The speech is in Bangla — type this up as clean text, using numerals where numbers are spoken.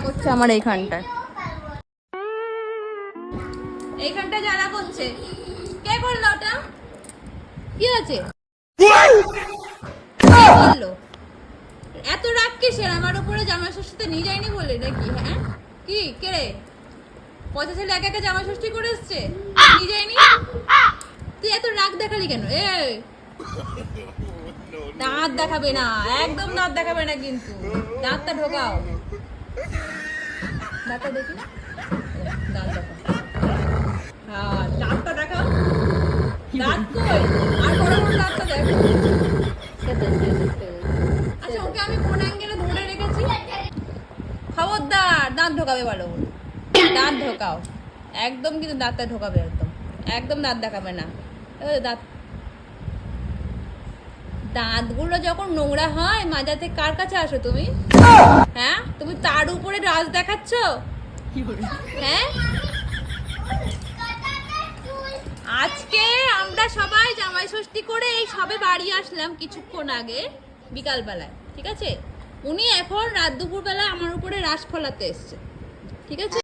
হচ্ছে আমার এইখানটায় জ্বালা করছে। কে করলো ওটা? কি আছে? কে করলো? এত রাগ কিসের আমার উপরে? জামাই ষষ্ঠীতে নিয়ে যায়নি বলে নাকি? হ্যাঁ কি কে রে? পয়সা ছেলে একা একা জামাই ষষ্ঠী করে এসছে, নিয়ে যায়নি? তুই এত রাগ দেখালি কেন? দাঁত দেখাবে না, একদম দাঁত দেখাবে না কিন্তু। দাঁতটা ঢোকাও, দাঁতটা দেখি, দাঁত দেখাও। হ্যাঁ দাঁতটা দেখাও। দাঁত কই? আর বড় বড় দাঁতটা দেখো। আচ্ছা ওকে আমি কোন অ্যাঙ্গেলে ধরে রেখেছি? খবরদার দাঁত ঢোকাবে ভালো করে, দাঁত ঢোকাও একদম, কিন্তু দাঁতটা ঢোকাবে একদম, একদম দাঁত দেখাবে না। দাঁত, দাঁতগুলো যখন নোংরা হয় মাজাতে কার কাছে আসো তুমি? হ্যাঁ তুমি তার উপরে রাজ দেখাচ্ছ? হ্যাঁ আজকে আমরা সবাই জামাই ষষ্ঠী করে এই সবে বাড়ি আসলাম কিছুক্ষণ আগে বিকাল বেলায়, ঠিক আছে? উনি এখন রাত দুপুর বেলা আমার উপরে রাস খোলাতে এসছে, ঠিক আছে?